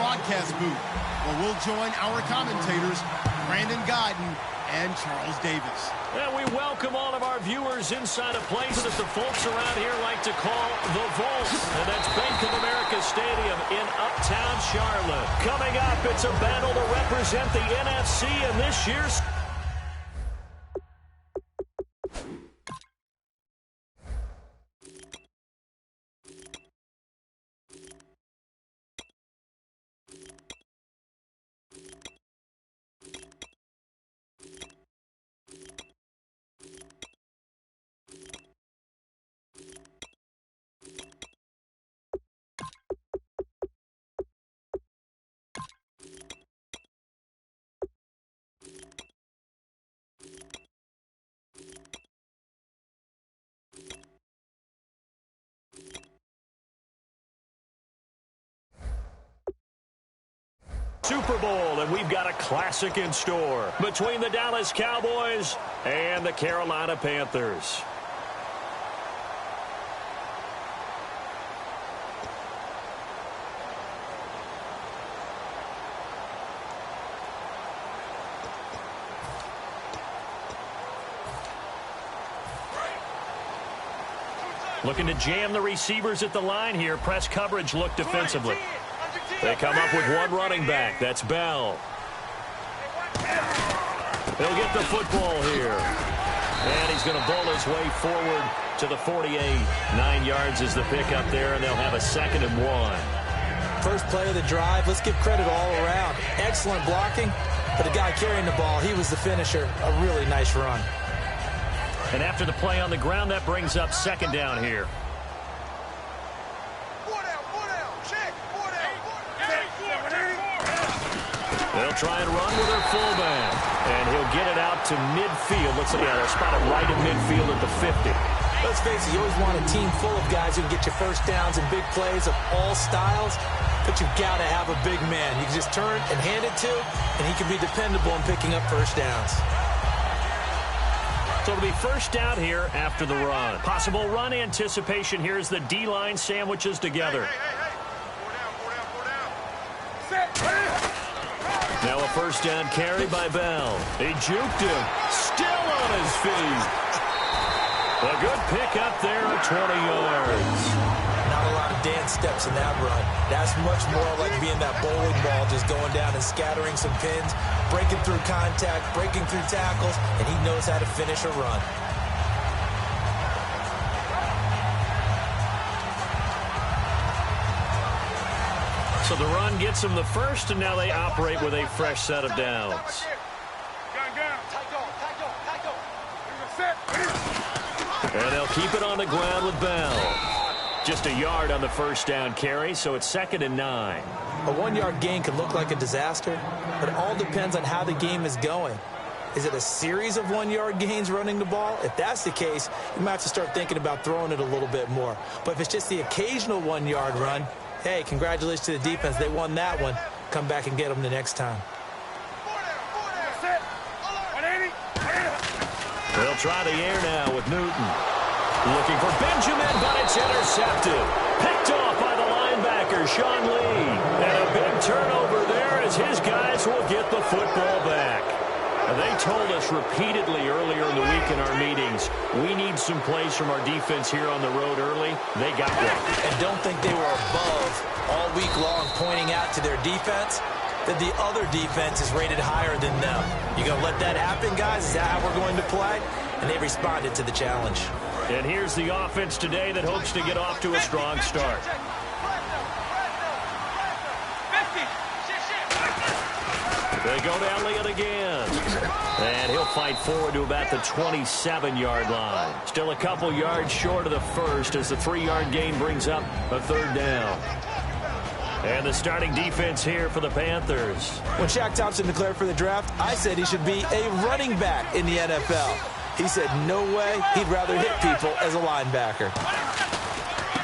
broadcast booth, where we'll join our commentators, Brandon Guyton and Charles Davis. And we welcome all of our viewers inside a place that the folks around here like to call the Vault. And that's Bank of America Stadium in Uptown Charlotte. Coming up, it's a battle to represent the NFC in this year's... Super Bowl, and we've got a classic in store between the Dallas Cowboys and the Carolina Panthers. Looking to jam the receivers at the line here. Press coverage look defensively. They come up with one running back. That's Bell. He'll get the football here. And he's going to bowl his way forward to the 48. 9 yards is the pickup there, and they'll have a 2nd and 1. First play of the drive. Let's give credit all around. Excellent blocking. But the guy carrying the ball, he was the finisher. A really nice run. And after the play on the ground, that brings up 2nd down here. They'll try and run with their fullback. And he'll get it out to midfield. Looks like they'll spot it right in midfield at the 50. Let's face it, you always want a team full of guys who can get you first downs and big plays of all styles. But you've got to have a big man you can just turn and hand it to, and he can be dependable in picking up first downs. So it'll be first down here after the run. Possible run anticipation here as the D-line sandwiches together. Now a first down carry by Bell. He juked him. Still on his feet. A good pickup there at 20 yards. Not a lot of dance steps in that run. That's much more like being that bowling ball, just going down and scattering some pins, breaking through contact, breaking through tackles, and he knows how to finish a run. So the run gets them the first, and now they operate with a fresh set of downs. And they'll keep it on the ground with Bell. Just a yard on the first down carry, so it's 2nd and 9. A 1-yard gain can look like a disaster, but it all depends on how the game is going. Is it a series of 1-yard gains running the ball? If that's the case, you might have to start thinking about throwing it a little bit more. But if it's just the occasional 1-yard run, hey, congratulations to the defense. They won that one. Come back and get them the next time. They'll try the air now with Newton. Looking for Benjamin, but it's intercepted. Picked off by the linebacker, Sean Lee. And a big turnover there as his guys will get the football back. They told us repeatedly earlier in the week in our meetings, we need some plays from our defense here on the road early. They got one. And don't think they were above all week long pointing out to their defense that the other defense is rated higher than them. You going to let that happen, guys? Is that how we're going to play? And they responded to the challenge. And here's the offense today that hopes to get off to a strong start. They go to Elliott again. And he'll fight forward to about the 27-yard line. Still a couple yards short of the first as the 3-yard gain brings up a 3rd down. And the starting defense here for the Panthers. When Shaq Thompson declared for the draft, I said he should be a running back in the NFL. He said no way, he'd rather hit people as a linebacker.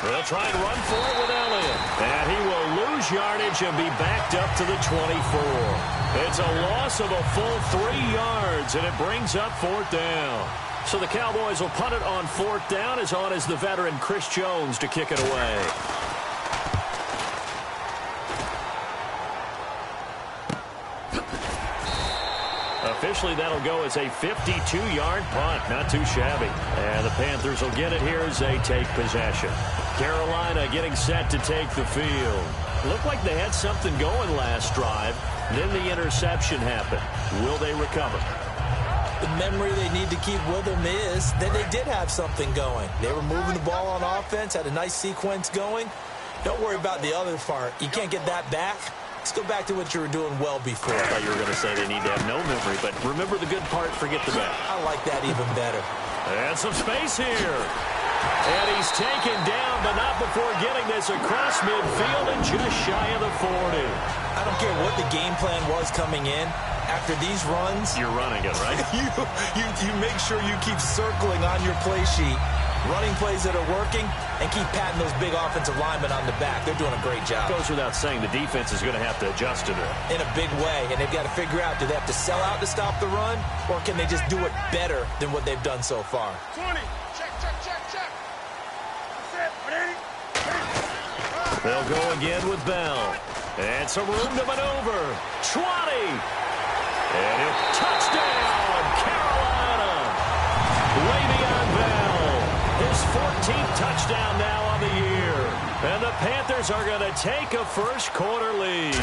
They'll try and run for it with Elliott. And he will lose yardage and be backed up to the 24. It's a loss of a full 3 yards, and it brings up 4th down. So the Cowboys will punt it on 4th down, as on as the veteran Chris Jones to kick it away. Officially, that'll go as a 52-yard punt. Not too shabby. And the Panthers will get it here as they take possession. Carolina getting set to take the field. Looked like they had something going last drive. Then the interception happened. Will they recover? The memory they need to keep with them is that they did have something going. They were moving the ball on offense, had a nice sequence going. Don't worry about the other part. You can't get that back. Let's go back to what you were doing well before. I thought you were going to say they need to have no memory, but remember the good part, forget the bad. I like that even better. And some space here. And he's taken down, but not before getting this across midfield and just shy of the 40. I don't care what the game plan was coming in. After these runs, you're running it, right? you make sure you keep circling on your play sheet, running plays that are working, and keep patting those big offensive linemen on the back. They're doing a great job. Goes without saying the defense is going to have to adjust to that. In a big way, and they've got to figure out, do they have to sell out to stop the run, or can they just do it better than what they've done so far? 20. Check. That's it. 80. They'll go again with Bell. And some room to maneuver. 20. And he'll touchdown, Carolina. Way beyond Bell. His 14th touchdown now on the year. And the Panthers are going to take a first-quarter lead.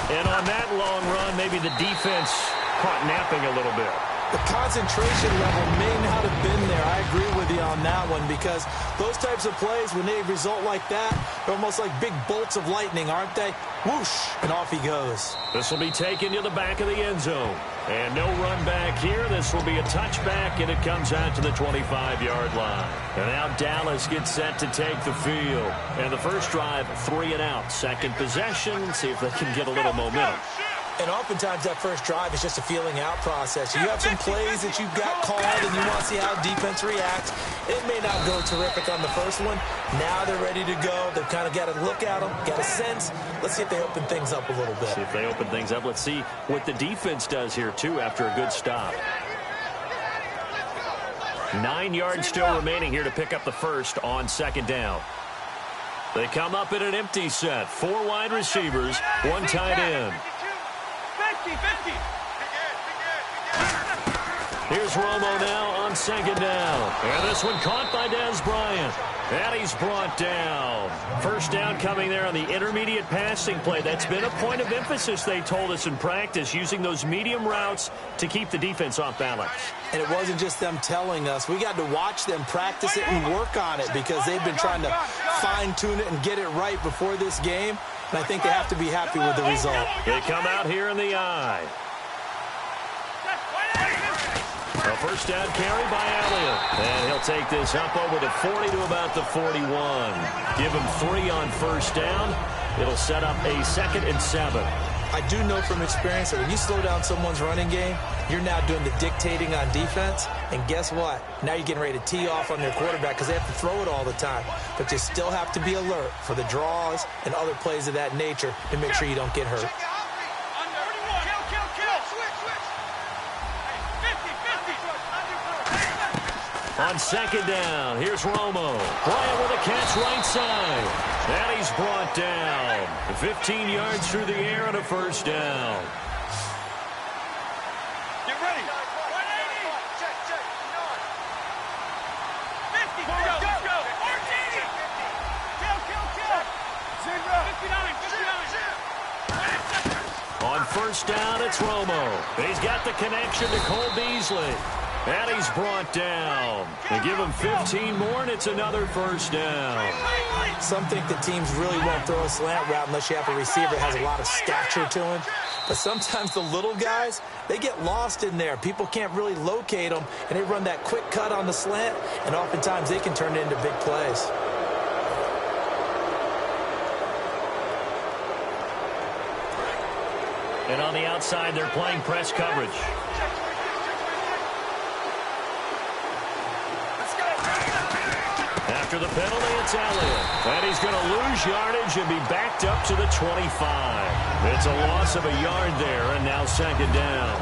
And on that long run, maybe the defense caught napping a little bit. The concentration level may not have been there. I agree with you on that one because those types of plays, when they result like that, they're almost like big bolts of lightning, aren't they? Whoosh, and off he goes. This will be taken to the back of the end zone. And no run back here. This will be a touchback, and it comes out to the 25-yard line. And now Dallas gets set to take the field. And the first drive, 3 and out. Second possession, see if they can get a little momentum. And oftentimes that first drive is just a feeling out process. You have some plays that you've got called and you want to see how defense reacts. It may not go terrific on the first one. Now they're ready to go. They've kind of got to look at them, got a sense. Let's see if they open things up a little bit. See if they open things up. Let's see what the defense does here, too, after a good stop. 9 yards still remaining here to pick up the first on second down. They come up in an empty set. 4 wide receivers, 1 tight end. 50. Here's Romo now on second down. And this one caught by Dez Bryant. And he's brought down. First down coming there on the intermediate passing play. That's been a point of emphasis, they told us in practice, using those medium routes to keep the defense off balance. And it wasn't just them telling us. We got to watch them practice it and work on it because they've been trying to fine-tune it and get it right before this game. And I think they have to be happy with the result. They come out here in the eye. A first down carry by Elliott. And he'll take this up over the 40 to about the 41. Give him 3 on first down. It'll set up a 2nd and 7. I do know from experience that when you slow down someone's running game, you're now doing the dictating on defense. And guess what? Now you're getting ready to tee off on their quarterback because they have to throw it all the time. But you still have to be alert for the draws and other plays of that nature to make sure you don't get hurt. On second down, here's Romo. Bryant with a catch right side. And he's brought down. 15 yards through the air and a first down. Get ready. 180. Check. 50. Let's go. RG. Kill. 59. On first down, it's Romo. He's got the connection to Cole Beasley. And he's brought down. They give him 15 more, and it's another first down. Some think that teams really won't throw a slant route unless you have a receiver that has a lot of stature to him. But sometimes the little guys, they get lost in there. People can't really locate them, and they run that quick cut on the slant, and oftentimes they can turn it into big plays. And on the outside, they're playing press coverage. After the penalty, it's Elliott. And he's going to lose yardage and be backed up to the 25. It's a loss of a yard there, and now second down.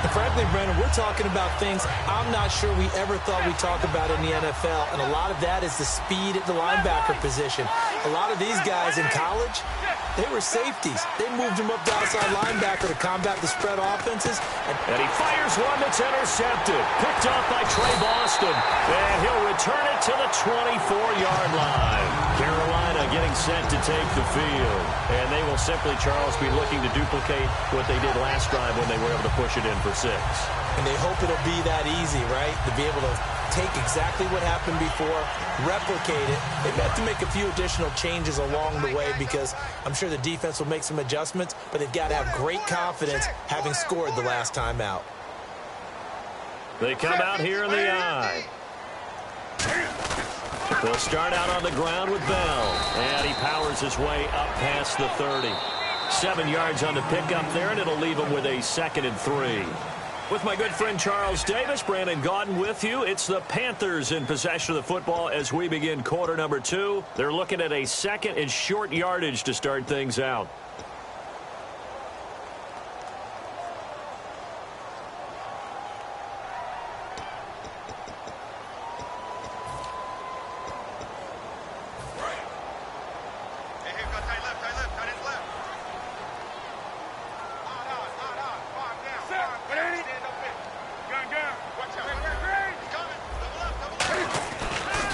And frankly, Brandon, we're talking about things I'm not sure we ever thought we'd talk about in the NFL, and a lot of that is the speed at the linebacker position. A lot of these guys in college, They were safeties. They moved him up to outside linebacker to combat the spread offenses. And he fires one that's intercepted. Picked off by Trey Boston. And he'll return it to the 24-yard line. Carolina getting set to take the field. And they will simply, Charles, be looking to duplicate what they did last drive when they were able to push it in for 6. And they hope it'll be that easy, right? To be able to take exactly what happened before, replicate it. They've had to make a few additional changes along the way because I'm sure the defense will make some adjustments, but they've got to have great confidence having scored the last time out. They come out here in the I. They'll start out on the ground with Bell. And he powers his way up past the 30. 7 yards on the pickup there, and it'll leave him with a 2nd and 3. With my good friend Charles Davis, Brandon Gaudin with you. It's the Panthers in possession of the football as we begin quarter number 2. They're looking at a 2nd and short yardage to start things out.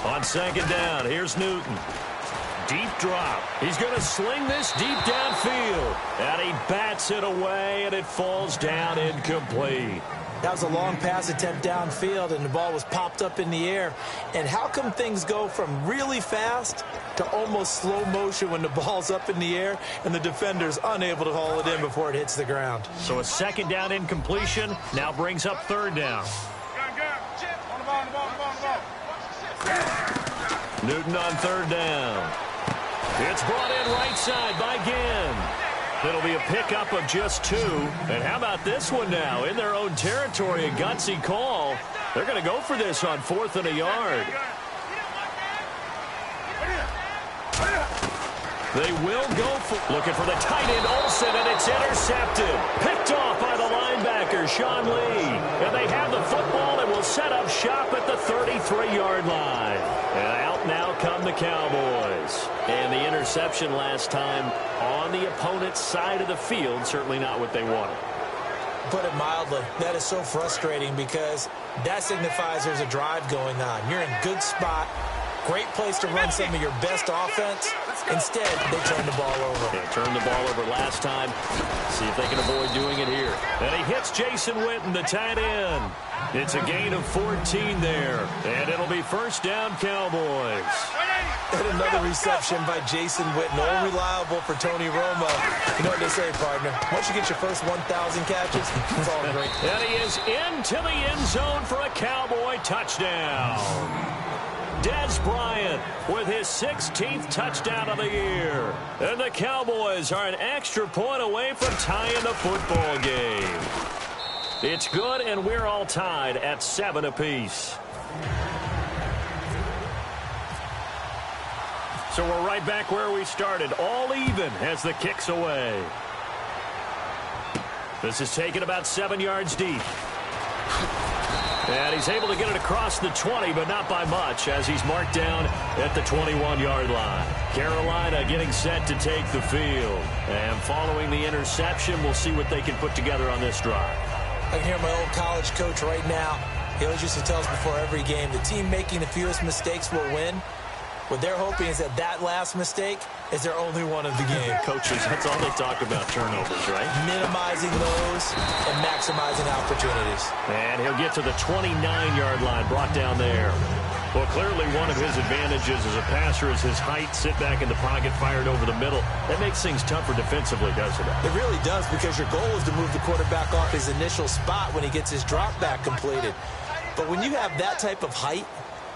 On 2nd down, here's Newton. Deep drop. He's going to sling this deep downfield. And he bats it away, and it falls down incomplete. That was a long pass attempt downfield, and the ball was popped up in the air. And how come things go from really fast to almost slow motion when the ball's up in the air and the defender's unable to haul it in before it hits the ground? So a 2nd down incompletion now brings up 3rd down. Newton on 3rd down. It's brought in right side by Ginn. It'll be a pickup of just 2. And how about this one now? In their own territory, a gutsy call. They're going to go for this on 4th and a yard. They will go for looking for the tight end, Olsen, and it's intercepted. Picked off by the linebacker, Sean Lee. And they have the football and will set up shop at the 33-yard line. And out now come the Cowboys. And the interception last time on the opponent's side of the field, certainly not what they wanted. Put it mildly, that is so frustrating because that signifies there's a drive going on. You're in a good spot. Great place to run some of your best offense. Instead, they turn the ball over. They turned the ball over last time. See if they can avoid doing it here. And he hits Jason Witten, the tight end. It's a gain of 14 there. And it'll be 1st down, Cowboys. And another reception by Jason Witten, all reliable for Tony Romo. You know what they say, partner? Once you get your first 1,000 catches, it's all great. And he is into the end zone for a Cowboy touchdown. Dez Bryant with his 16th touchdown of the year. And the Cowboys are an extra point away from tying the football game. It's good, and we're all tied at 7 apiece. So we're right back where we started, all even as the kick's away. This is taken about 7 yards deep. And he's able to get it across the 20, but not by much, as he's marked down at the 21-yard line. Carolina getting set to take the field. And following the interception, we'll see what they can put together on this drive. I can hear my old college coach right now. He always used to tell us before every game, the team making the fewest mistakes will win. What they're hoping is that last mistake is their only one of the game. Coaches, that's all they talk about, turnovers, right? Minimizing those and maximizing opportunities. And he'll get to the 29-yard line, brought down there. Well, clearly one of his advantages as a passer is his height, sit back in the pocket, fired over the middle. That makes things tougher defensively, doesn't it? It really does, because your goal is to move the quarterback off his initial spot when he gets his drop back completed. But when you have that type of height,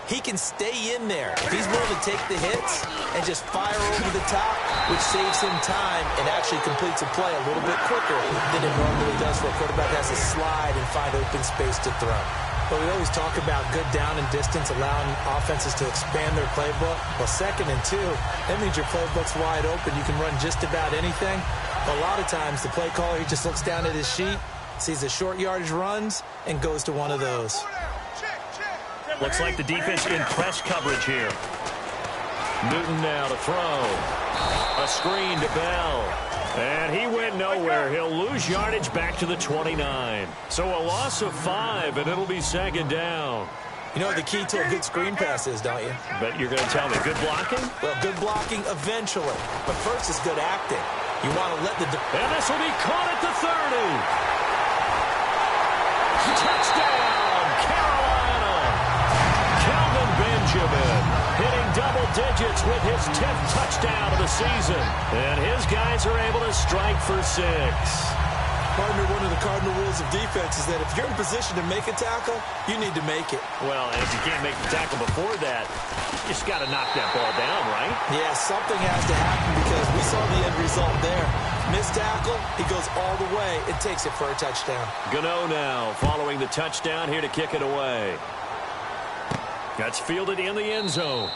he can stay in there. If he's willing to take the hits and just fire over the top, which saves him time and actually completes a play a little bit quicker than it normally does for a quarterback has to slide and find open space to throw. But we always talk about good down and distance, allowing offenses to expand their playbook. Well, 2nd and 2, that means your playbook's wide open. You can run just about anything. But a lot of times, the play caller, he just looks down at his sheet, sees the short yardage runs, and goes to one of those. Looks like the defense in press coverage here. Newton now to throw. A screen to Bell. And he went nowhere. He'll lose yardage back to the 29. So a loss of 5, and it'll be second down. You know what the key to a good screen pass is, don't you? Bet you're going to tell me good blocking? Well, good blocking eventually. But first is good acting. You want to let the... And this will be caught at the 30. Touchdown, Carolina. Kelvin Benjamin hitting double digits with his 10th touchdown of the season. And his guys are able to strike for 6. Partner, one of the cardinal rules of defense is that if you're in position to make a tackle, you need to make it. Well, and if you can't make the tackle before that, you just got to knock that ball down, right? Yeah, something has to happen because we saw the end result there. Missed tackle, he goes all the way. It takes it for a touchdown. Gano now following the touchdown here to kick it away. That's fielded in the end zone.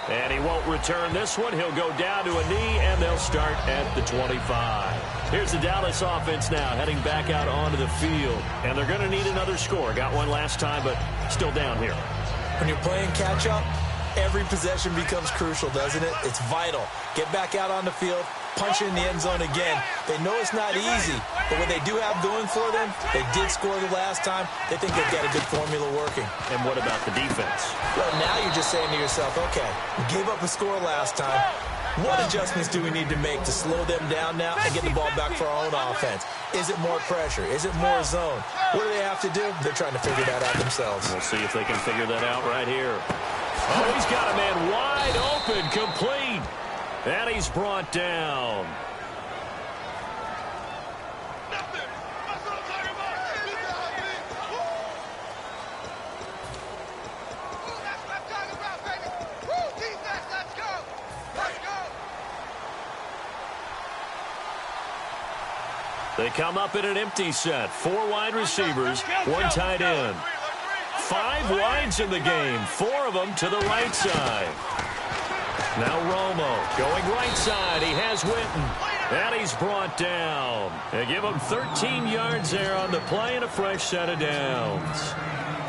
And he won't return this one. He'll go down to a knee, and they'll start at the 25. Here's the Dallas offense now heading back out onto the field. And they're going to need another score. Got one last time, but still down here. When you're playing catch-up, every possession becomes crucial, doesn't it? It's vital. Get back out on the field, punch it in the end zone again. They know it's not easy, but what they do have going for them, they did score the last time. They think they've got a good formula working. And what about the defense? Well, now you're just saying to yourself, okay, we gave up a score last time. What adjustments do we need to make to slow them down now and get the ball back for our own offense? Is it more pressure? Is it more zone? What do they have to do? They're trying to figure that out themselves. We'll see if they can figure that out right here. Oh, he's got a man wide open, complete. And he's brought down. They come up in an empty set. 4 wide receivers, 1 tight end. 5 wides in the game, 4 of them to the right side. Now Romo going right side. He has Witten. And he's brought down. They give him 13 yards there on the play and a fresh set of downs.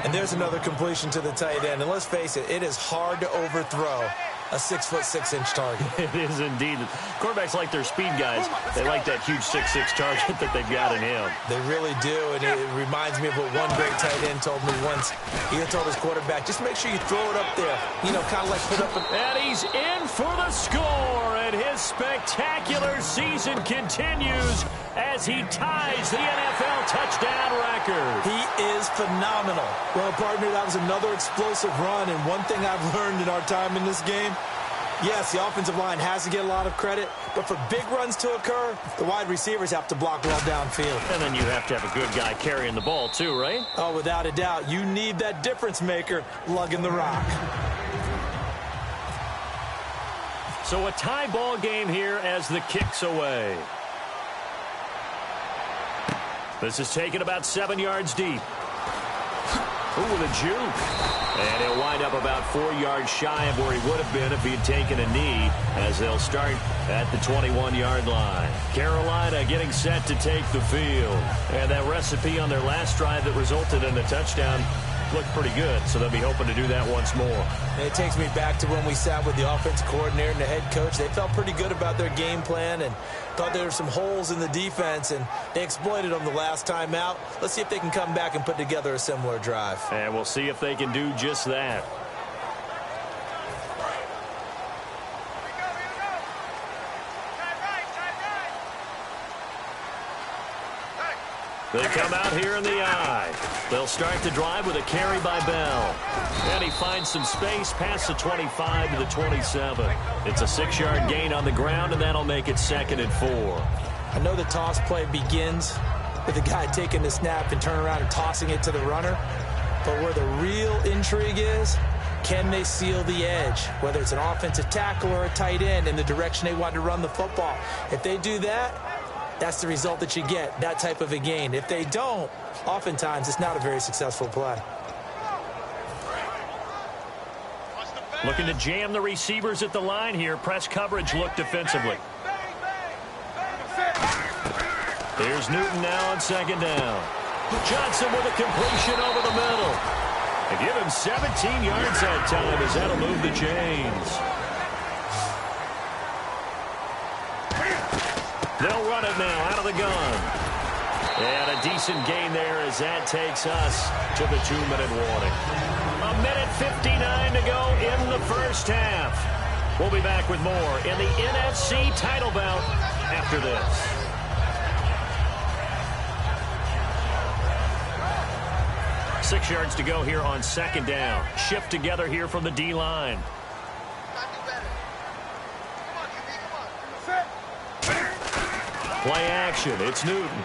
And there's another completion to the tight end. And let's face it, it is hard to overthrow a 6'6" target. It is indeed. Quarterbacks like their speed guys. They like that huge 6'6" target that they've got in him. They really do, and it reminds me of what one great tight end told me once. He had told his quarterback, just make sure you throw it up there. You know, kind of like put up a... And he's in for the score, and his spectacular season continues as he ties the NFL touchdown record. He is phenomenal. Well, partner, that was another explosive run, and one thing I've learned in our time in this game, yes, the offensive line has to get a lot of credit, but for big runs to occur, the wide receivers have to block well downfield. And then you have to have a good guy carrying the ball too, right? Oh, without a doubt. You need that difference maker lugging the rock. So a tie ball game here as the kick's away. This is taken about 7 yards deep. Ooh, with a juke. And he'll wind up about 4 yards shy of where he would have been if he had taken a knee, as they'll start at the 21-yard line. Carolina getting set to take the field. And that recipe on their last drive that resulted in a touchdown looked pretty good, so they'll be hoping to do that once more. And it takes me back to when we sat with the offensive coordinator and the head coach. They felt pretty good about their game plan and thought there were some holes in the defense, and they exploited them the last time out. Let's see if they can come back and put together a similar drive. And we'll see if they can do just that. They come out here in the eye. They'll start the drive with a carry by Bell. And he finds some space past the 25 to the 27. It's a 6-yard gain on the ground, and that'll make it 2nd and 4. I know the toss play begins with the guy taking the snap and turning around and tossing it to the runner. But where the real intrigue is, can they seal the edge? Whether it's an offensive tackle or a tight end in the direction they want to run the football. If they do that, that's the result that you get, that type of a gain. If they don't, oftentimes it's not a very successful play. Looking to jam the receivers at the line here. Press coverage look defensively. Here's Newton now on 2nd down. Johnson with a completion over the middle. And give him 17 yards that time as that'll move the chains. They'll run it now out of the gun. And a decent gain there as that takes us to the 2-minute warning. 1:59 to go in the first half. We'll be back with more in the NFC title bout after this. Six yards to go here on second down. Shift together here from the D-line. Play action. It's Newton.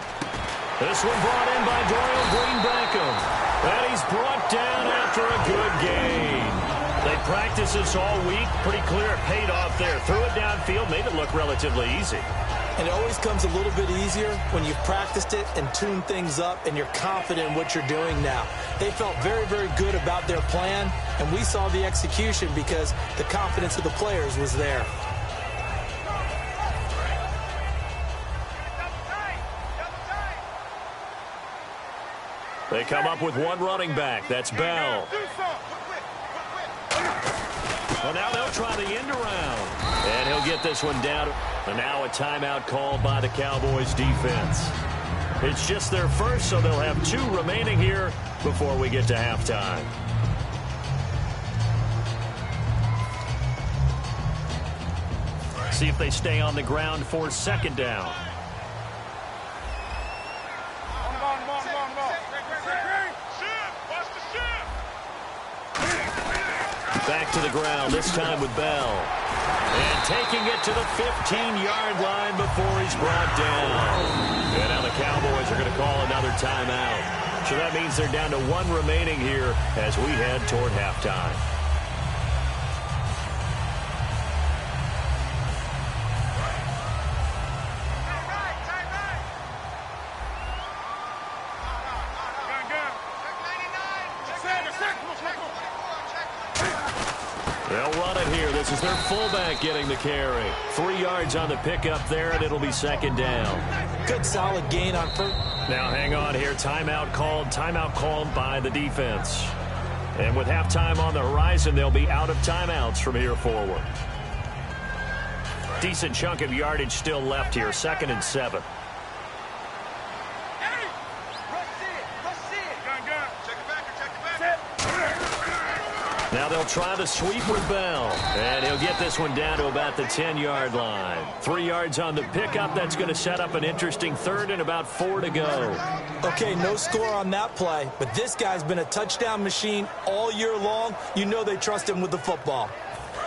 This one brought in by Dorial Green-Beckham. And he's brought down after a good gain. They practiced this all week. Pretty clear it paid off there. Threw it downfield, made it look relatively easy. And it always comes a little bit easier when you've practiced it and tuned things up and you're confident in what you're doing now. They felt very, very good about their plan, and we saw the execution because the confidence of the players was there. They come up with one running back. That's Bell. Well, now they'll try the end around. And he'll get this one down. And now a timeout called by the Cowboys defense. It's just their first, so they'll have 2 remaining here before we get to halftime. See if they stay on the ground for second down. Back to the ground, this time with Bell. And taking it to the 15-yard line before he's brought down. And now the Cowboys are going to call another timeout. So that means they're down to 1 remaining here as we head toward halftime. They'll run it here. This is their fullback getting the carry. 3 yards on the pickup there, and it'll be second down. Good solid gain on first. Now hang on here. Timeout called by the defense. And with halftime on the horizon, they'll be out of timeouts from here forward. Decent chunk of yardage still left here. 2nd and 7. Now they'll try the sweep with Bell. And he'll get this one down to about the 10-yard line. 3 yards on the pickup. That's going to set up an interesting 3rd and about 4 to go. Okay, no score on that play, but this guy's been a touchdown machine all year long. You know they trust him with the football.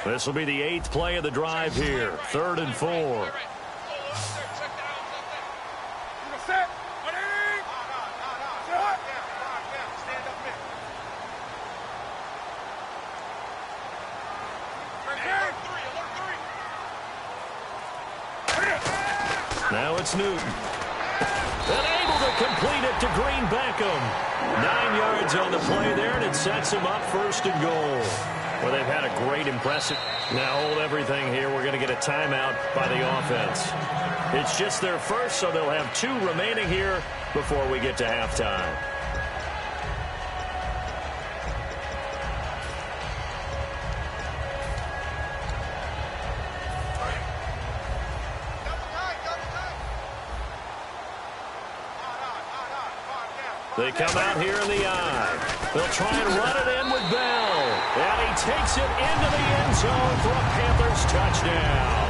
This will be the 8th play of the drive here. 3rd and 4. Now it's Newton. And able to complete it to Green-Beckham. 9 yards on the play there, and it sets him up 1st and goal. Well, they've had a great, impressive. Now hold everything here. We're going to get a timeout by the offense. It's just their first, so they'll have 2 remaining here before we get to halftime. They come out here in the eye. They'll try and run it in with Bell. And he takes it into the end zone for a Panthers touchdown.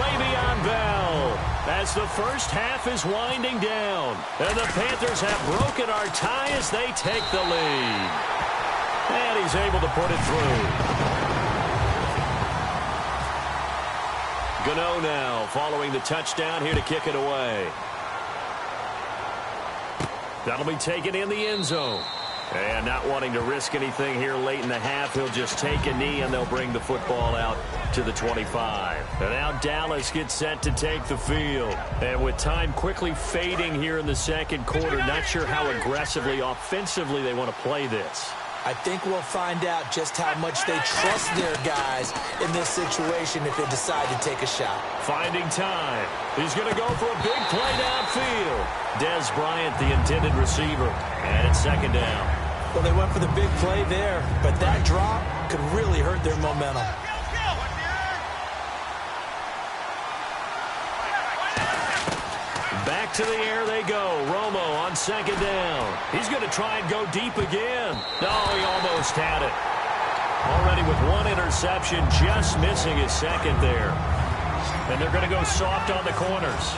Le'Veon Bell as the first half is winding down. And the Panthers have broken our tie as they take the lead. And he's able to put it through. Gano now following the touchdown here to kick it away. That'll be taken in the end zone. And not wanting to risk anything here late in the half, he'll just take a knee and they'll bring the football out to the 25. And now Dallas gets set to take the field. And with time quickly fading here in the second quarter, not sure how aggressively, offensively they want to play this. I think we'll find out just how much they trust their guys in this situation if they decide to take a shot. Finding time. He's going to go for a big play downfield. Dez Bryant, the intended receiver. And it's second down. Well, they went for the big play there, but that drop could really hurt their momentum. back to the air they go. Romo on second down. He's going to try and go deep again. No, he almost had it. Already with one interception, just missing his second there. And they're going to go soft on the corners.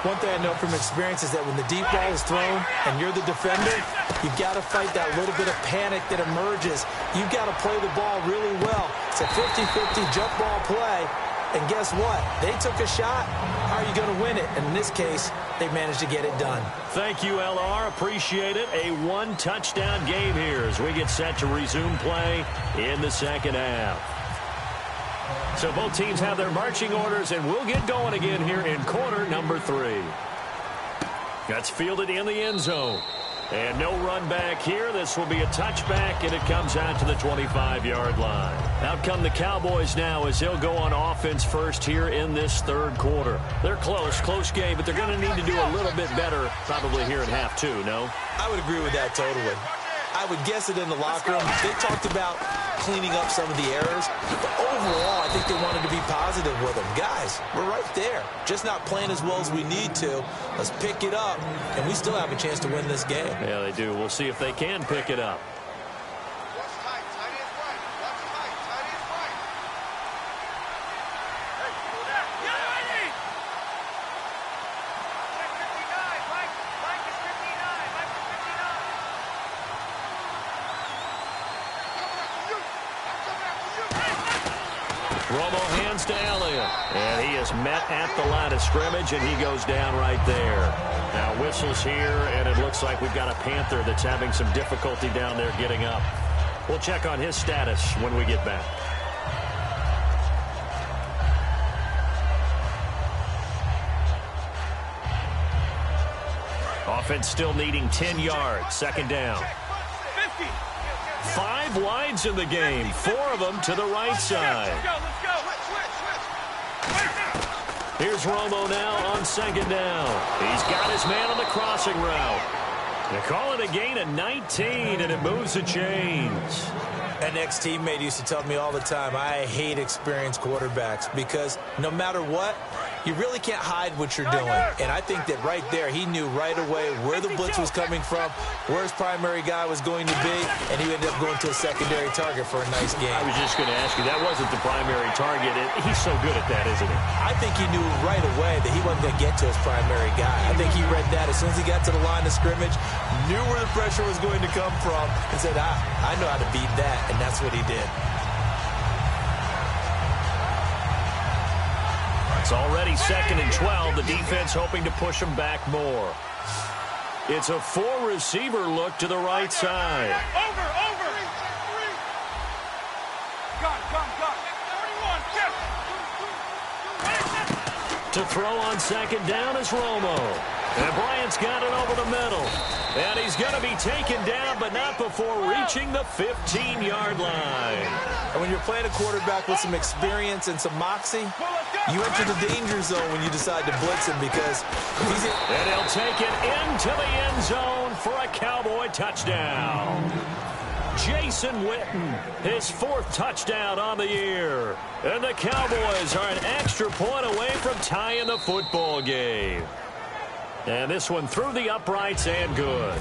One thing I know from experience is that when the deep ball is thrown and you're the defender, you've got to fight that little bit of panic that emerges. You've got to play the ball really well. It's a 50-50 jump ball play. And guess what? They took a shot. How are you going to win it? And in this case, they managed to get it done. Thank you, LR. Appreciate it. A one-touchdown game here as we get set to resume play in the second half. So both teams have their marching orders, and we'll get going again here in quarter number 3. That's fielded in the end zone. And no run back here. This will be a touchback, and it comes out to the 25-yard line. Out come the Cowboys now as they'll go on offense first here in this third quarter. They're close game, but they're going to need to do a little bit better probably here in half 2, no? I would agree with that totally. I would guess it in the locker room. They talked about cleaning up some of the errors, but overall, I think they wanted to be positive with them. Guys, we're right there. Just not playing as well as we need to. Let's pick it up, and we still have a chance to win this game. Yeah, they do. We'll see if they can pick it up. Romo hands to Elliott, and he is met at the line of scrimmage, and he goes down right there. Now whistles here, and it looks like we've got a Panther that's having some difficulty down there getting up. We'll check on his status when we get back. Offense still needing 10 yards, second down. 50. 5 wides in the game, 4 of them to the right side. Let's go. Here's Romo now on second down. He's got his man on the crossing route. They call it a gain of 19, and it moves the chains. An ex-teammate used to tell me all the time, I hate experienced quarterbacks because no matter what, you really can't hide what you're doing. And I think that right there, he knew right away where the blitz was coming from, where his primary guy was going to be, and he ended up going to a secondary target for a nice game. I was just going to ask you, that wasn't the primary target. He's so good at that, isn't he? I think he knew right away that he wasn't going to get to his primary guy. I think he read that as soon as he got to the line of scrimmage, knew where the pressure was going to come from, and said, I know how to beat that, and that's what he did. It's already second and 12. The defense hoping to push them back more. It's a 4-receiver look to the right side. Over. Gun. 31. To throw on second down is Romo. And Bryant's got it over the middle. And he's going to be taken down, but not before reaching the 15-yard line. And when you're playing a quarterback with some experience and some moxie, you enter the danger zone when you decide to blitz him because he's in. And he'll take it into the end zone for a Cowboy touchdown. Jason Witten, his 4th touchdown on the year. And the Cowboys are an extra point away from tying the football game. And this one through the uprights and good.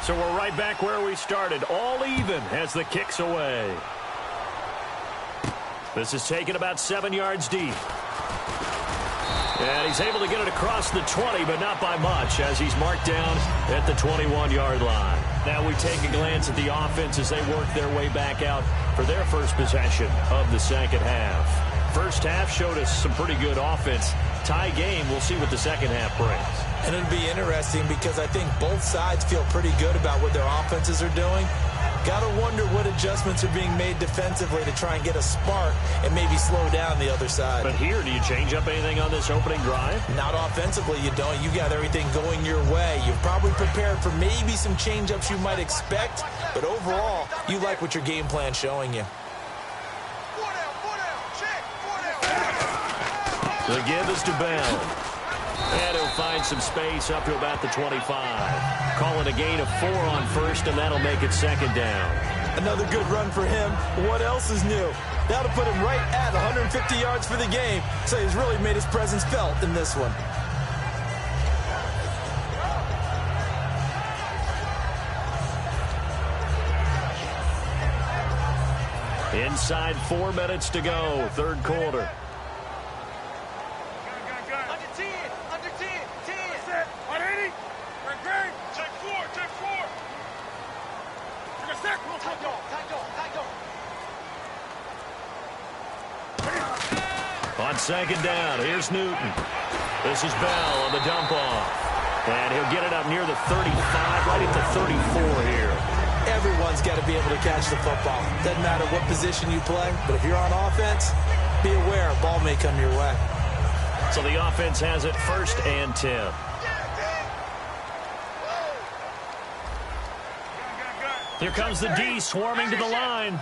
So we're right back where we started, all even as the kick's away. This is taken about 7 yards deep. And he's able to get it across the 20, but not by much, as he's marked down at the 21-yard line. Now we take a glance at the offense as they work their way back out for their first possession of the second half. First half showed us some pretty good offense. Tie game, we'll see what the second half brings. And it'll be interesting because I think both sides feel pretty good about what their offenses are doing. Got to wonder what adjustments are being made defensively to try and get a spark and maybe slow down the other side. But here, do you change up anything on this opening drive? Not offensively, you don't. You got everything going your way. You've probably prepared for maybe some change-ups you might expect, but overall, you like what your game plan's showing you. The give is to Bell. And he'll find some space up to about the 25. Calling a gain of 4 on first, and that'll make it second down. Another good run for him. What else is new? That'll put him right at 150 yards for the game, so he's really made his presence felt in this one. Inside 4 minutes to go, third quarter. Under 10, under 10, 10. Set, 180. We're great. Take 4, take 4. Take a sec. Tight dog, tight dog, tight dog. On second down, here's Newton. This is Bell on the dump off. And he'll get it up near the 35, right at the 34 here. Everyone's got to be able to catch the football. Doesn't matter what position you play, but if you're on offense, be aware a ball may come your way. So the offense has it 1st and 10. Here comes the D swarming to the line.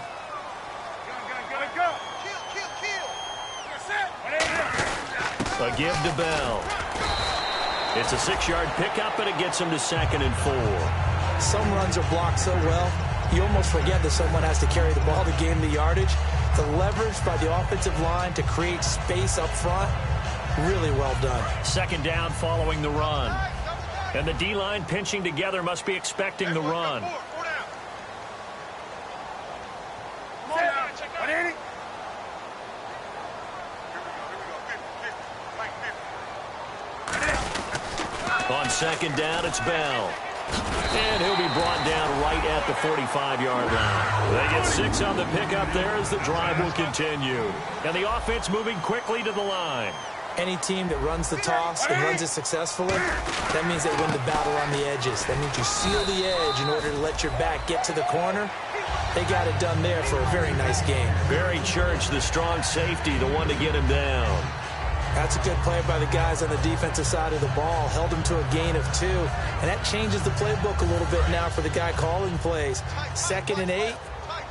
A give to Bell. It's a 6-yard pickup, and it gets him to 2nd and 4. Some runs are blocked so well, you almost forget that someone has to carry the ball to gain the yardage. The leverage by the offensive line to create space up front, really well done. 2nd down following the run. And the D-line pinching together must be expecting the run. On 2nd down, it's Bell. And he'll be brought down right at the 45-yard line. They get 6 on the pickup there as the drive will continue. And the offense moving quickly to the line. Any team that runs the toss and runs it successfully, that means they win the battle on the edges. That means you seal the edge in order to let your back get to the corner. They got it done there for a very nice game. Barry Church, the strong safety, the one to get him down. That's a good play by the guys on the defensive side of the ball. Held him to a gain of 2. And that changes the playbook a little bit now for the guy calling plays. 2nd and 8.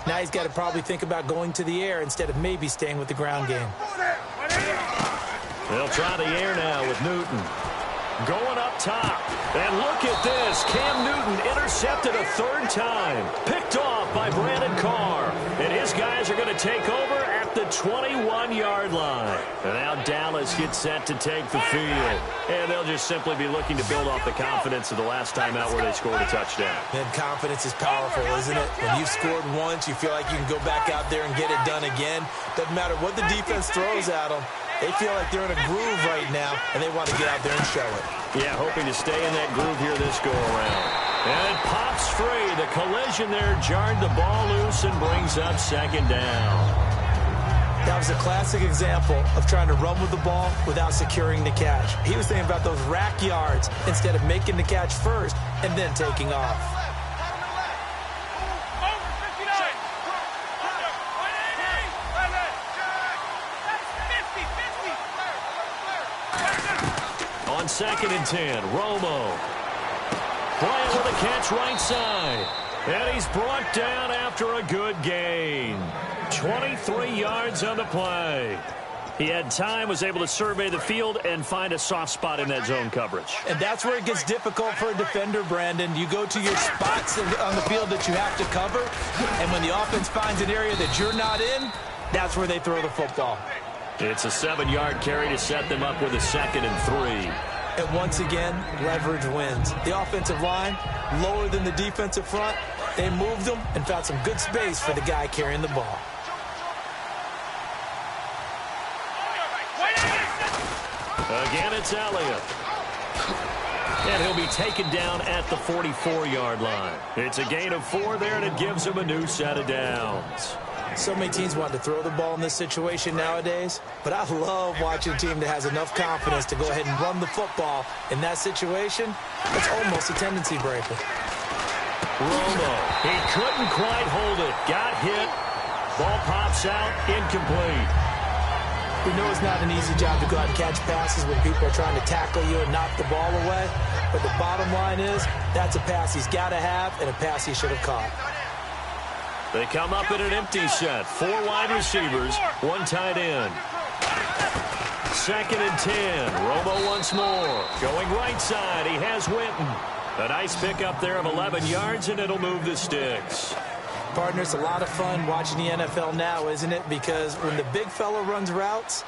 Now he's got to probably think about going to the air instead of maybe staying with the ground game. They'll try the air now with Newton. Going up top. And look at this. Cam Newton intercepted a 3rd time. Picked off by Brandon Carr. And his guys are going to take over at the 21-yard line. And now Dallas gets set to take the field. And they'll just simply be looking to build off the confidence of the last time out where they scored a touchdown. And confidence is powerful, isn't it? When you've scored once, you feel like you can go back out there and get it done again. Doesn't matter what the defense throws at them. They feel like they're in a groove right now, and they want to get out there and show it. Yeah, hoping to stay in that groove here this go-around. And it pops free. The collision there jarred the ball loose and brings up 2nd down. That was a classic example of trying to run with the ball without securing the catch. He was thinking about those rack yards instead of making the catch first and then taking off. On 2nd and 10, Romo. Bryant with a catch right side. And he's brought down after a good gain. 23 yards on the play. He had time, was able to survey the field and find a soft spot in that zone coverage. And that's where it gets difficult for a defender, Brandon. You go to your spots on the field that you have to cover, and when the offense finds an area that you're not in, that's where they throw the football. It's a 7-yard carry to set them up with a 2nd and 3. And once again, leverage wins. The offensive line, lower than the defensive front, they moved them and found some good space for the guy carrying the ball. Again, it's Elliott. And he'll be taken down at the 44-yard line. It's a gain of 4 there, and it gives him a new set of downs. So many teams want to throw the ball in this situation nowadays, but I love watching a team that has enough confidence to go ahead and run the football. In that situation, it's almost a tendency breaker. Romo, he couldn't quite hold it. Got hit. Ball pops out, incomplete. We know it's not an easy job to go out and catch passes when people are trying to tackle you and knock the ball away, but the bottom line is that's a pass he's got to have and a pass he should have caught. They come up in an empty set. 4 wide receivers, 1 tight end. 2nd and 10. Romo once more. Going right side. He has Winton. A nice pickup there of 11 yards, and it'll move the sticks. Partner, it's a lot of fun watching the NFL now, isn't it? Because when the big fella runs routes,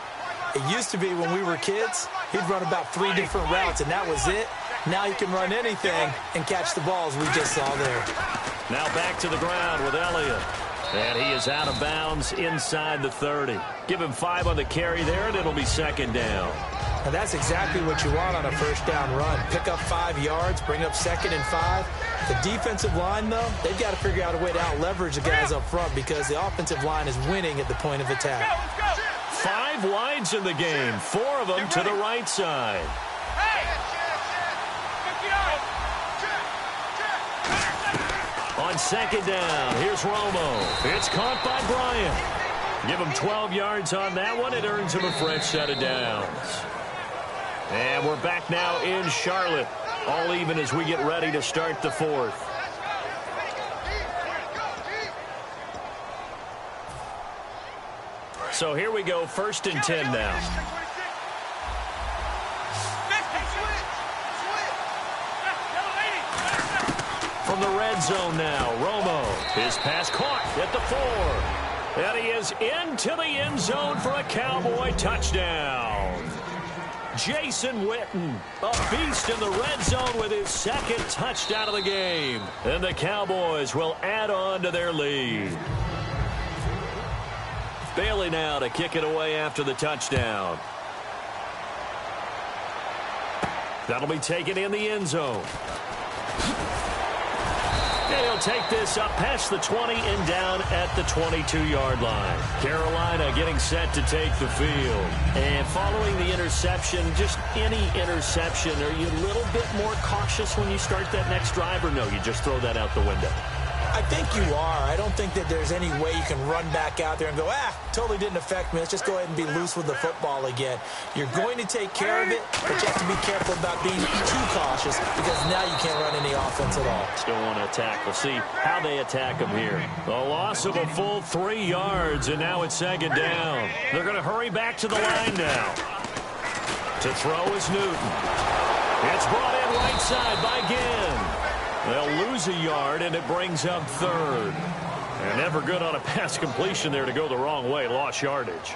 it used to be when we were kids, he'd run about 3 different routes, and that was it. Now he can run anything and catch the balls we just saw there. Now back to the ground with Elliott. And he is out of bounds inside the 30. Give him 5 on the carry there, and it'll be second down. And that's exactly what you want on a first down run. Pick up 5 yards, bring up 2nd and 5. The defensive line, though, they've got to figure out a way to out-leverage the guys up front because the offensive line is winning at the point of attack. 5 wides in the game, 4 of them to the right side. On second down, here's Romo. It's caught by Bryant. Give him 12 yards on that one. It earns him a fresh set of downs. And we're back now in Charlotte. All even as we get ready to start the 4th. So here we go, 1st and 10 now. From the red zone now, Romo. His pass caught at the 4. And he is into the end zone for a Cowboy touchdown. Jason Witten, a beast in the red zone with his 2nd touchdown of the game. And the Cowboys will add on to their lead. Bailey now to kick it away after the touchdown. That'll be taken in the end zone. And he'll take this up past the 20 and down at the 22-yard line. Carolina getting set to take the field. And following the interception, just any interception, are you a little bit more cautious when you start that next drive, or no, you just throw that out the window? I think you are. I don't think that there's any way you can run back out there and go, totally didn't affect me. Let's just go ahead and be loose with the football again. You're going to take care of it, but you have to be careful about being too cautious because now you can't run any offense at all. Still want to attack. We'll see how they attack him here. A loss of a full 3 yards, and now it's second down. They're going to hurry back to the line now. To throw is Newton. It's brought in right side by Ginn. They'll lose a yard, and it brings up 3rd. And never good on a pass completion there to go the wrong way. Lost yardage.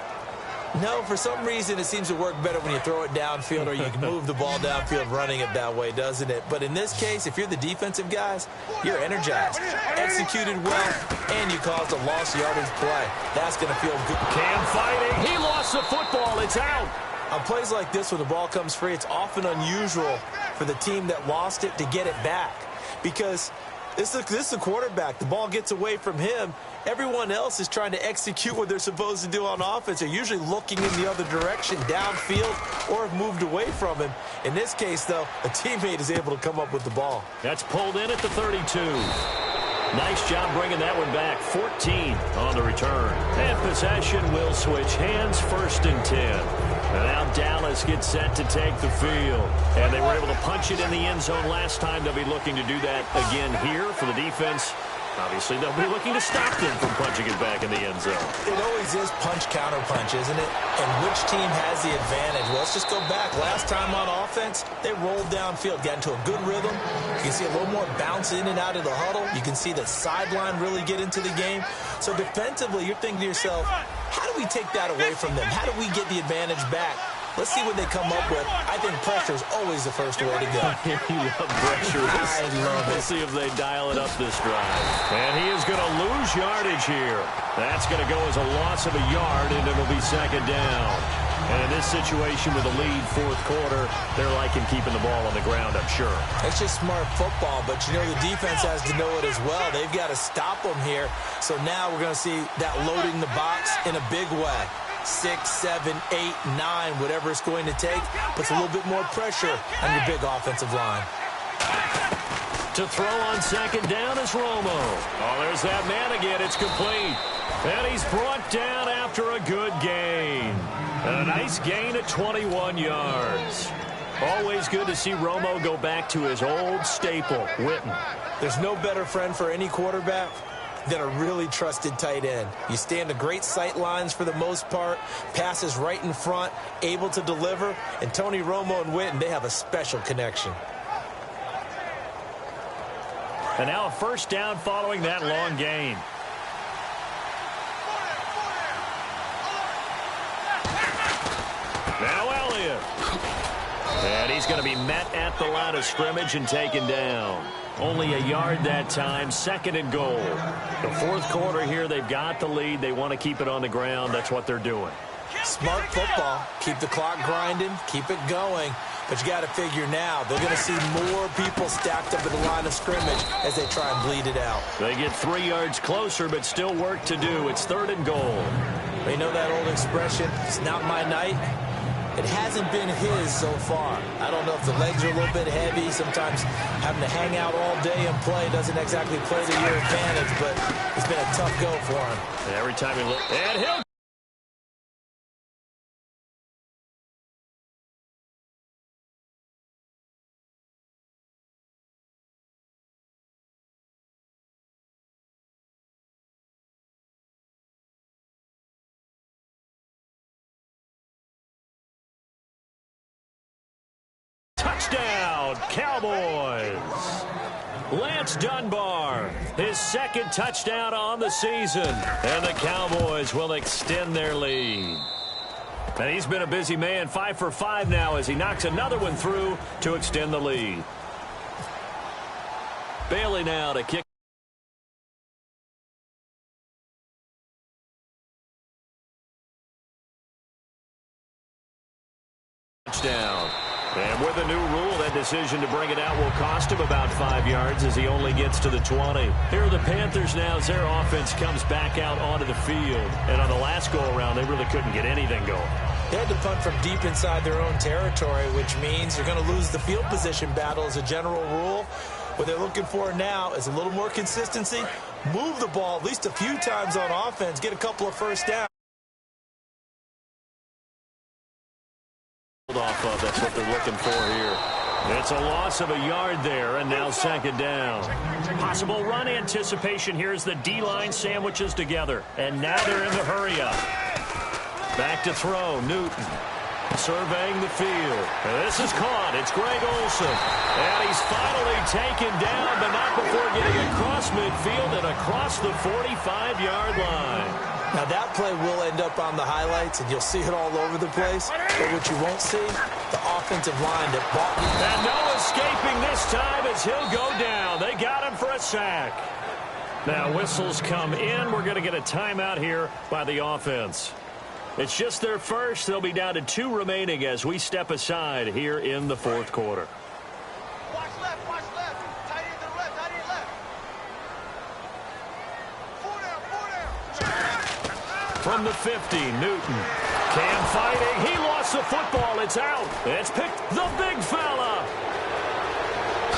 No, for some reason, it seems to work better when you throw it downfield or you can move the ball downfield running it that way, doesn't it? But in this case, if you're the defensive guys, you're energized, executed well, and you caused a lost yardage play. That's going to feel good. Cam fighting. He lost the football. It's out. On plays like this where the ball comes free, it's often unusual for the team that lost it to get it back. Because this is the quarterback. The ball gets away from him. Everyone else is trying to execute what they're supposed to do on offense. They're usually looking in the other direction, downfield, or have moved away from him. In this case, though, a teammate is able to come up with the ball. That's pulled in at the 32. Nice job bringing that one back. 14 on the return. And possession will switch hands, 1st and 10. And now Dallas gets set to take the field. And they were able to punch it in the end zone last time. They'll be looking to do that again here for the defense. Obviously, they'll be looking to stop them from punching it back in the end zone. It always is punch-counter-punch, isn't it? And which team has the advantage? Well, let's just go back. Last time on offense, they rolled downfield, got into a good rhythm. You can see a little more bounce in and out of the huddle. You can see the sideline really get into the game. So defensively, you're thinking to yourself, how do we take that away from them? How do we get the advantage back? Let's see what they come up with. I think pressure is always the first way to go. You love pressure. I love it. We'll see if they dial it up this drive. And he is going to lose yardage here. That's going to go as a loss of a yard, and it'll be second down. And in this situation with a lead 4th quarter, they're liking keeping the ball on the ground, I'm sure. It's just smart football, but you know the defense has to know it as well. They've got to stop them here. So now we're going to see that loading the box in a big way. 6, 7, 8, 9, whatever it's going to take, puts a little bit more pressure on your big offensive line. To throw on second down is Romo. Oh, there's that man again. It's complete. And he's brought down after a good gain. And a nice gain at 21 yards. Always good to see Romo go back to his old staple, Witten. There's no better friend for any quarterback than a really trusted tight end. You stand to great sight lines for the most part, passes right in front, able to deliver, and Tony Romo and Witten, they have a special connection. And now a first down following that long gain. He's going to be met at the line of scrimmage and taken down. Only a yard that time, 2nd and goal. The 4th quarter here, they've got the lead. They want to keep it on the ground. That's what they're doing. Smart football. Keep the clock grinding. Keep it going. But you got to figure now, they're going to see more people stacked up at the line of scrimmage as they try and bleed it out. They get 3 yards closer, but still work to do. It's 3rd and goal. You know that old expression, it's not my night? It hasn't been his so far. I don't know if the legs are a little bit heavy. Sometimes having to hang out all day and play doesn't exactly play to your advantage, but it's been a tough go for him. And every time he looks, and he'll touchdown, Cowboys. Lance Dunbar, his 2nd touchdown on the season. And the Cowboys will extend their lead. And he's been a busy man, 5 for 5 now as he knocks another one through to extend the lead. Bailey now to kick. Touchdown. And with a new rule, that decision to bring it out will cost him about 5 yards as he only gets to the 20. Here are the Panthers now as their offense comes back out onto the field. And on the last go-around, they really couldn't get anything going. They had to punt from deep inside their own territory, which means you're going to lose the field position battle as a general rule. What they're looking for now is a little more consistency. Move the ball at least a few times on offense. Get a couple of first downs. Off of. That's what they're looking for here. It's a loss of a yard there, and now 2nd down. Possible run anticipation here as the D-line sandwiches together. And now they're in the hurry-up. Back to throw, Newton. Surveying the field. And this is caught. It's Greg Olsen. And he's finally taken down, but not before getting across midfield and across the 45-yard line. Now, that play will end up on the highlights, and you'll see it all over the place. But what you won't see, the offensive line that bought you. And no escaping this time as he'll go down. They got him for a sack. Now, whistles come in. We're going to get a timeout here by the offense. It's just their first. They'll be down to 2 remaining as we step aside here in the 4th quarter. Watch left, watch left. Tight end to the left, tight end left. 4 down. From the 50, Newton. Cam fighting. He lost the football. It's out. It's picked the big fella.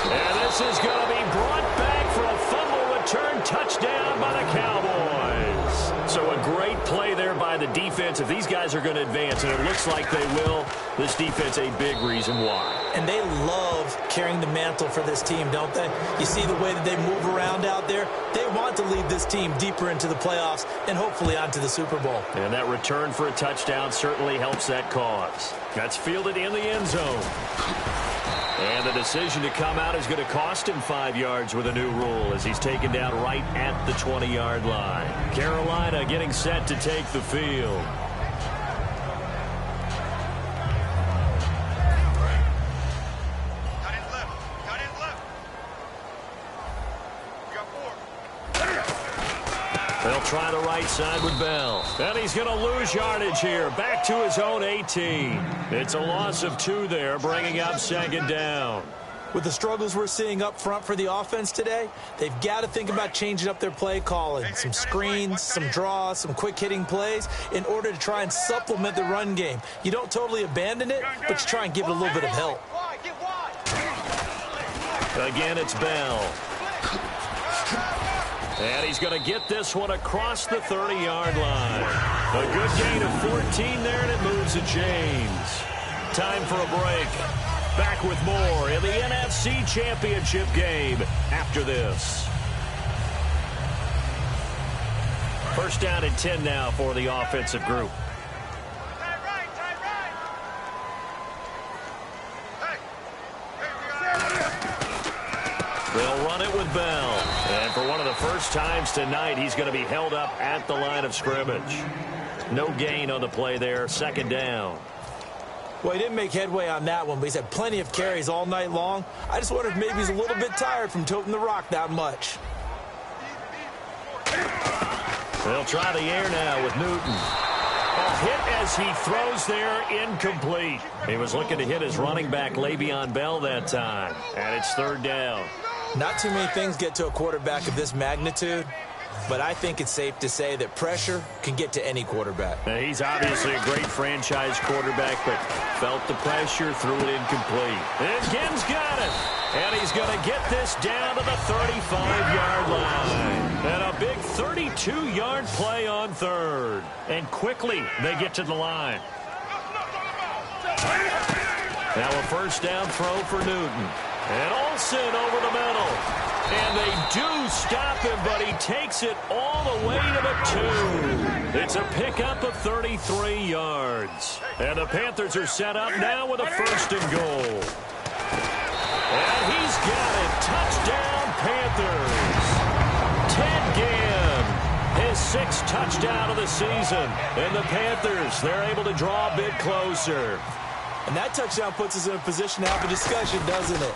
And this is going to be brought back for a fumble return touchdown by the Cowboys. So a great play there by the defense. If these guys are going to advance, and it looks like they will, this defense a big reason why. And they love carrying the mantle for this team, don't they? You see the way that they move around out there? They want to lead this team deeper into the playoffs and hopefully onto the Super Bowl. And that return for a touchdown certainly helps that cause. That's fielded in the end zone. And the decision to come out is going to cost him 5 yards with a new rule as he's taken down right at the 20-yard line. Carolina getting set to take the field. They'll try the right side with Bell. And he's going to lose yardage here. Back to his own 18. It's a loss of 2 there, bringing up 2nd down. With the struggles we're seeing up front for the offense today, they've got to think about changing up their play calling. Some screens, some draws, some quick-hitting plays in order to try and supplement the run game. You don't totally abandon it, but you try and give it a little bit of help. Again, it's Bell. And he's going to get this one across the 30-yard line. A good gain of 14 there, and it moves to James. Time for a break. Back with more in the NFC Championship game after this. First down and 10 now for the offensive group. They'll run it with Bell. And for one of the first times tonight, he's going to be held up at the line of scrimmage. No gain on the play there, 2nd down. Well, he didn't make headway on that one, but he's had plenty of carries all night long. I just wonder if maybe he's a little bit tired from toting the rock that much. They'll try the air now with Newton. A hit as he throws there, incomplete. He was looking to hit his running back, Le'Veon Bell, that time. And it's third down. Not too many things get to a quarterback of this magnitude, but I think it's safe to say that pressure can get to any quarterback. Now, he's obviously a great franchise quarterback, but felt the pressure, threw it incomplete. And Ginn's got it. And he's going to get this down to the 35-yard line. And a big 32-yard play on third. And quickly they get to the line. Now a first down throw for Newton. And Olsen over the middle. And they do stop him, but he takes it all the way to the 2. It's a pickup of 33 yards. And the Panthers are set up now with a first and goal. And he's got it. Touchdown, Panthers. Ted Ginn, his 6th touchdown of the season. And the Panthers, they're able to draw a bit closer. And that touchdown puts us in a position to have a discussion, doesn't it?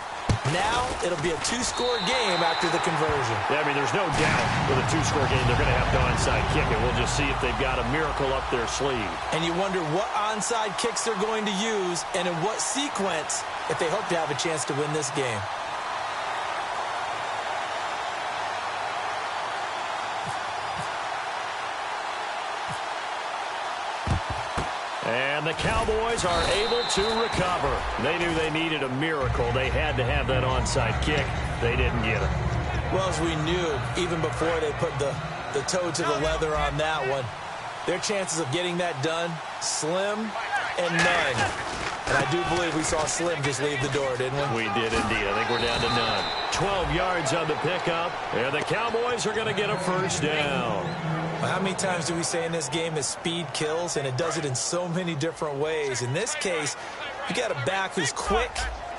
Now it'll be a 2-score game after the conversion. Yeah, I mean, there's no doubt with a 2-score game they're going to have to onside kick it. We'll just see if they've got a miracle up their sleeve. And you wonder what onside kicks they're going to use and in what sequence if they hope to have a chance to win this game. And the Cowboys are able to recover. They knew they needed a miracle. They had to have that onside kick. They didn't get it. Well, as we knew, even before they put the toe to the leather on that one, their chances of getting that done, slim and none. And I do believe we saw Slim just leave the door, didn't we? We did indeed. I think we're down to none. 12 yards on the pickup, and the Cowboys are going to get a first down. How many times do we say in this game that speed kills, and it does it in so many different ways? In this case, you got a back who's quick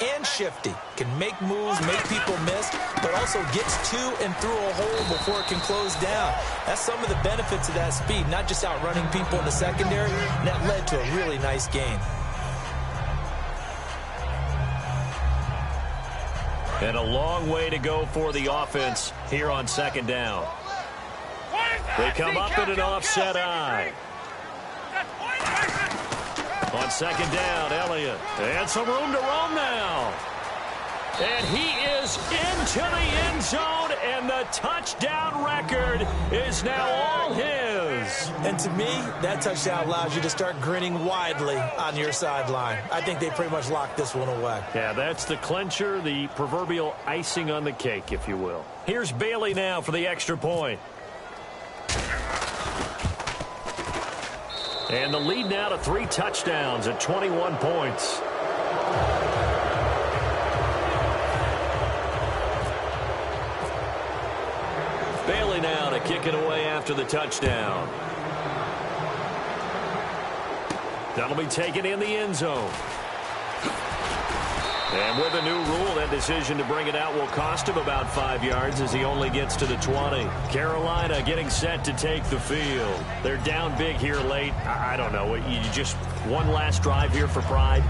and shifty, can make moves, make people miss, but also gets to and through a hole before it can close down. That's some of the benefits of that speed, not just outrunning people in the secondary, and that led to a really nice gain. And a long way to go for the offense here on second down. They come up in an offset eye. On second down, Elliott. And some room to roam now. And he is into the end zone, and the touchdown record is now all his. And to me, that touchdown allows you to start grinning widely on your sideline. I think they pretty much locked this one away. Yeah, that's the clincher, the proverbial icing on the cake, if you will. Here's Bailey now for the extra point. And the lead now to 3 touchdowns at 21 points. Bailey now to kick it away after the touchdown. That'll be taken in the end zone. And with a new rule, that decision to bring it out will cost him about 5 yards as he only gets to the 20. Carolina getting set to take the field. They're down big here late. I don't know. You just one last drive here for pride?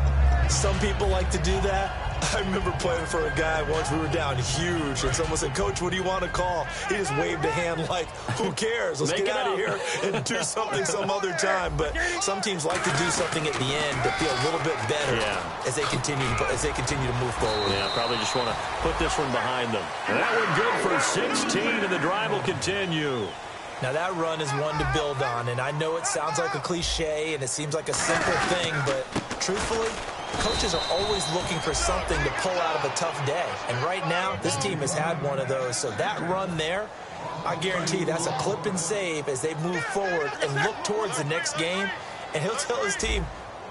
Some people like to do that. I remember playing for a guy once. We were down huge, and someone said, "Coach, what do you want to call?" He just waved a hand like, who cares? Let's get out of here and do something some other time. But some teams like to do something at the end to feel a little bit better as they continue to move forward. Yeah, probably just want to put this one behind them. And that one good for 16, and the drive will continue. Now, that run is one to build on, and I know it sounds like a cliche, and it seems like a simple thing, but truthfully, coaches are always looking for something to pull out of a tough day. And right now, this team has had one of those. So that run there, I guarantee that's a clip and save as they move forward and look towards the next game. And he'll tell his team,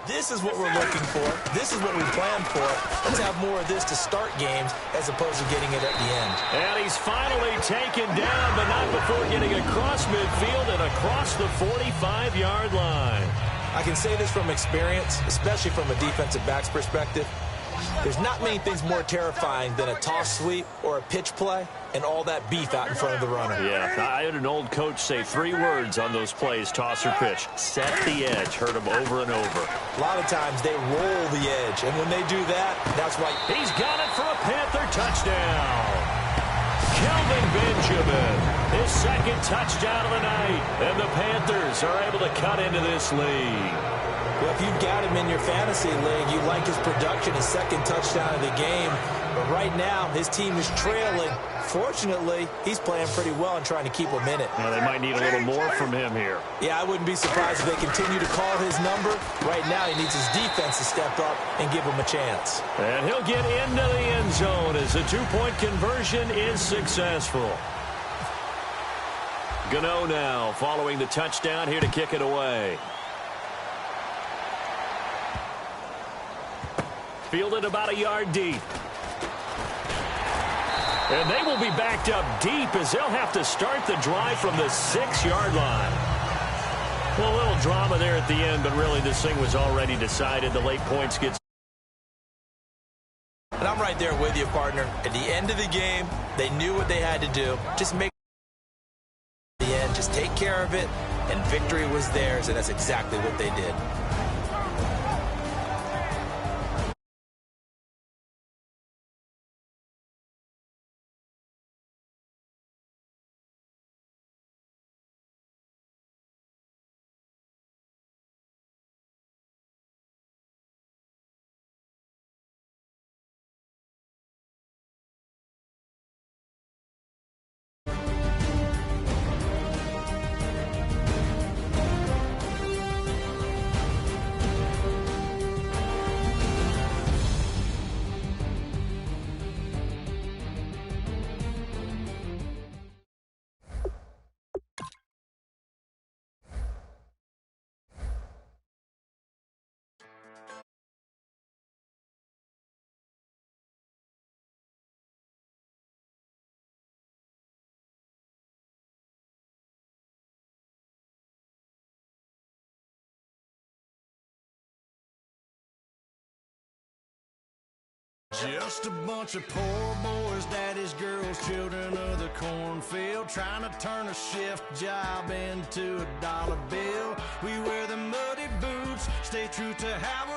this is what we're looking for. This is what we planned for. Let's have more of this to start games as opposed to getting it at the end. And he's finally taken down, but not before getting across midfield and across the 45-yard line. I can say this from experience, especially from a defensive back's perspective. There's not many things more terrifying than a toss sweep or a pitch play and all that beef out in front of the runner. Yeah, I had an old coach say 3 words on those plays, toss or pitch. Set the edge. Heard him over and over. A lot of times they roll the edge, and when they do that, that's why. He's got it for a Panther touchdown. Kelvin Benjamin, his second touchdown of the night, and the Panthers are able to cut into this lead. Well, if you've got him in your fantasy league, you like his production, his second touchdown of the game. But right now, his team is trailing. Fortunately, he's playing pretty well and trying to keep him in it. Yeah, they might need a little more from him here. Yeah, I wouldn't be surprised if they continue to call his number. Right now, he needs his defense to step up and give him a chance. And he'll get into the end zone as the 2-point conversion is successful. Gano now following the touchdown here to kick it away. Fielded about a yard deep. And they will be backed up deep as they'll have to start the drive from the 6-yard line. Well, a little drama there at the end, but really this thing was already decided. The late points get. And I'm right there with you, partner. At the end of the game, they knew what they had to do. Just make the end, just take care of it, and victory was theirs, and that's exactly what they did. Just a bunch of poor boys, daddy's girls, children of the cornfield, trying to turn a shift job into a dollar bill. We wear the muddy boots, stay true to how